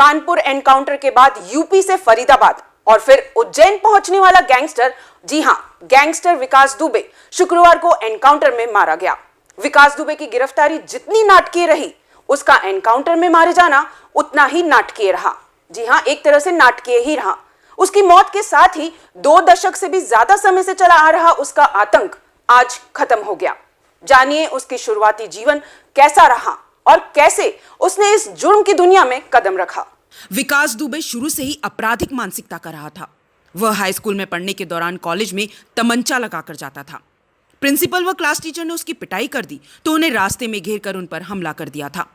Kanpur encounter के बाद UP से फरीदाबाद और फिर उज्जैन पहुंचने वाला गैंगस्टर, जी हां, गैंगस्टर विकास दुबे शुक्रवार को एनकाउंटर में मारा गया। विकास दुबे की गिरफ्तारी जितनी नाटकीय रही, उसका एनकाउंटर में मारे जाना उतना ही नाटकीय रहा। जी हां, एक तरह से नाटकीय ही रहा। उसकी मौत के साथ ही 2 दशक से भी ज्यादा समय से चला आ रहा उसका आतंक आज खत्म हो गया। जानिए उसकी शुरुआती जीवन कैसा रहा और कैसे उसने इस जुर्म की दुनिया में कदम रखा। विकास दुबे शुरू से ही आपराधिक मानसिकता का रहा था। वह हाई स्कूल में पढ़ने के दौरान कॉलेज में तमंचा लगाकर जाता था। प्रिंसिपल व क्लास टीचर ने उसकी पिटाई कर दी तो उन्हें रास्ते में घेर कर उन पर हमला कर दिया था।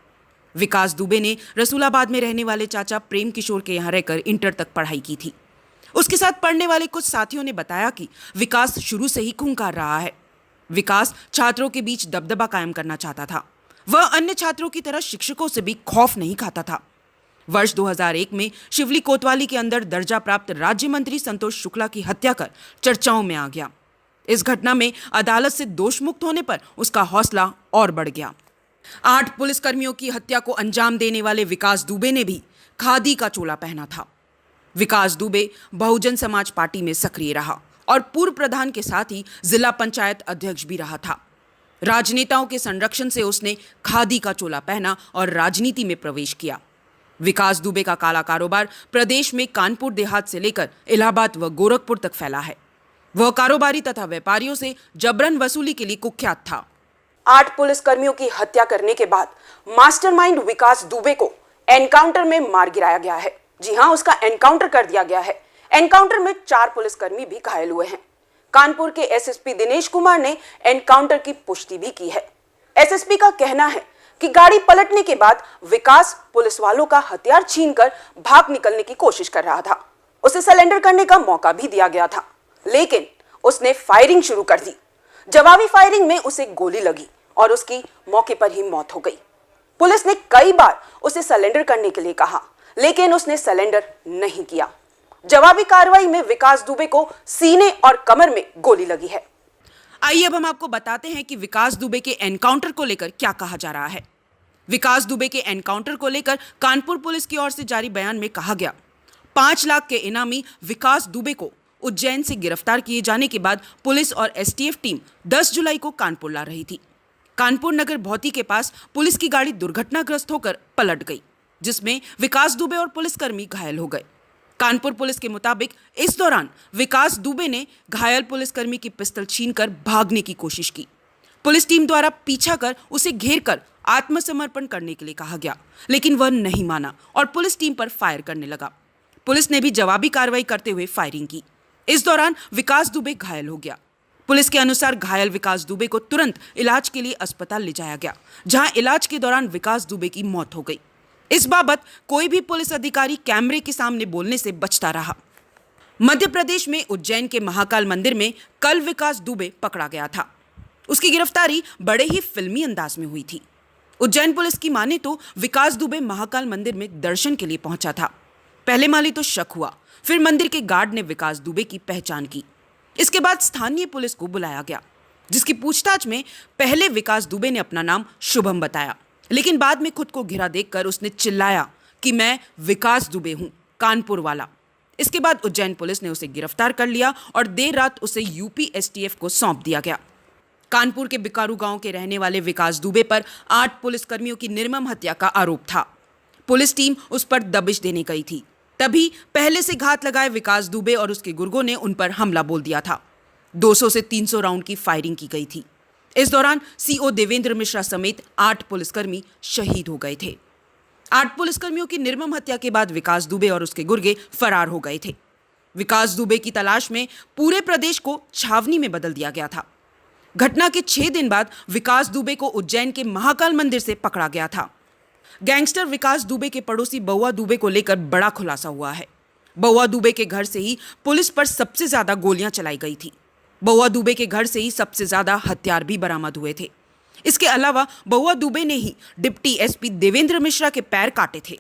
विकास दुबे ने रसूलाबाद में रहने वाले चाचा प्रेम किशोर के यहाँ रहकर इंटर तक पढ़ाई की थी। उसके साथ पढ़ने वाले कुछ साथियों ने बताया कि विकास शुरू से ही खूंखार रहा है। विकास छात्रों के बीच दबदबा कायम करना चाहता था। वह अन्य छात्रों की तरह शिक्षकों से भी खौफ नहीं खाता था। वर्ष 2001 में शिवली कोतवाली के अंदर दर्जा प्राप्त राज्य मंत्री संतोष शुक्ला की हत्या कर चर्चाओं में आ गया। इस घटना में अदालत से दोष मुक्त होने पर उसका हौसला और बढ़ गया। 8 पुलिसकर्मियों की हत्या को अंजाम देने वाले विकास दुबे ने भी खादी का चोला पहना था। विकास दुबे बहुजन समाज पार्टी में सक्रिय रहा और पूर्व प्रधान के साथ ही जिला पंचायत अध्यक्ष भी रहा था। राजनेताओं के संरक्षण से उसने खादी का चोला पहना और राजनीति में प्रवेश किया। विकास दुबे का काला कारोबार प्रदेश में कानपुर देहात से लेकर इलाहाबाद व गोरखपुर तक फैला है। वह कारोबारी तथा व्यापारियों से जबरन वसूली के लिए कुख्यात था। 8 पुलिसकर्मियों की हत्या करने के बाद मास्टरमाइंड विकास दुबे को एनकाउंटर में मार गिराया गया है। जी हां, उसका एनकाउंटर कर दिया गया है। एनकाउंटर में 4 पुलिसकर्मी भी घायल हुए हैं। कानपुर के एसएसपी दिनेश कुमार ने एनकाउंटर की पुष्टि भी की है। एसएसपी का कहना है कि गाड़ी पलटने के बाद विकास पुलिस वालों का हथियार छीनकर भाग निकलने की कोशिश कर रहा था। उसे सरेंडर करने का मौका भी दिया गया था, लेकिन उसने फायरिंग शुरू कर दी। जवाबी फायरिंग में उसे गोली लगी और उसकी मौके पर ही मौत हो गई। पुलिस ने कई बार उसे सरेंडर करने के लिए कहा, लेकिन उसने सरेंडर नहीं किया। जवाबी कार्रवाई में विकास दुबे को सीने और कमर में गोली लगी है। आइए अब हम आपको बताते हैं कि विकास दुबे के एनकाउंटर को लेकर क्या कहा जा रहा है। विकास दुबे के एनकाउंटर को लेकर कानपुर पुलिस की ओर से जारी बयान में कहा गया, 5 लाख के इनामी विकास दुबे को उज्जैन से गिरफ्तार किए जाने के बाद पुलिस और एसटीएफ टीम 10 जुलाई को कानपुर ला रही थी। कानपुर नगर भौती के पास पुलिस की गाड़ी दुर्घटनाग्रस्त होकर पलट गई, जिसमें विकास दुबे और पुलिसकर्मी घायल हो गए। कानपुर पुलिस के मुताबिक इस दौरान विकास दुबे ने घायल पुलिसकर्मी की पिस्टल छीनकर भागने की कोशिश की। पुलिस टीम द्वारा पीछा कर उसे घेर कर आत्मसमर्पण करने के लिए कहा गया, लेकिन वह नहीं माना और पुलिस टीम पर फायर करने लगा। पुलिस ने भी जवाबी कार्रवाई करते हुए फायरिंग की। इस दौरान विकास दुबे घायल हो गया। पुलिस के अनुसार घायल विकास दुबे को तुरंत इलाज के लिए अस्पताल ले जाया गया, जहां इलाज के दौरान विकास दुबे की मौत हो गई। इस बाबत कोई भी पुलिस अधिकारी कैमरे के सामने बोलने से बचता रहा। मध्य प्रदेश में उज्जैन के महाकाल मंदिर में कल विकास दुबे पकड़ा गया था। उसकी गिरफ्तारी बड़े ही फिल्मी अंदाज में हुई थी। उज्जैन पुलिस की माने तो विकास दुबे महाकाल मंदिर में दर्शन के लिए पहुंचा था। पहले माली तो शक हुआ, फिर मंदिर के गार्ड ने विकास दुबे की पहचान की। इसके बाद स्थानीय पुलिस को बुलाया गया, जिसकी पूछताछ में पहले विकास दुबे ने अपना नाम शुभम बताया, लेकिन बाद में खुद को घिरा देखकर उसने चिल्लाया कि मैं विकास दुबे हूं, कानपुर वाला। इसके बाद उज्जैन पुलिस ने उसे गिरफ्तार कर लिया और देर रात उसे यूपी एसटीएफ को सौंप दिया गया। कानपुर के बिकारू गांव के रहने वाले विकास दुबे पर 8 पुलिसकर्मियों की निर्मम हत्या का आरोप था। पुलिस टीम उस पर दबिश देने गई थी, तभी पहले से घात लगाए विकास दुबे और उसके गुर्गों ने उन पर हमला बोल दिया था। 200 से 300 राउंड की फायरिंग की गई थी। इस दौरान सीओ देवेंद्र मिश्रा समेत 8 पुलिसकर्मी शहीद हो गए थे। 8 पुलिसकर्मियों की निर्मम हत्या के बाद विकास दुबे और उसके गुर्गे फरार हो गए थे। विकास दुबे की तलाश में पूरे प्रदेश को छावनी में बदल दिया गया था। घटना के 6 दिन बाद विकास दुबे को उज्जैन के महाकाल मंदिर से पकड़ा गया था। गैंगस्टर विकास दुबे के पड़ोसी बउआ दुबे को लेकर बड़ा खुलासा हुआ है। बउआ दुबे के घर से ही पुलिस पर सबसे ज्यादा गोलियां चलाई गई थी। बउआ दुबे के घर से ही सबसे ज्यादा हथियार भी बरामद हुए थे। इसके अलावा बउआ दुबे ने ही डिप्टी एसपी देवेंद्र मिश्रा के पैर काटे थे।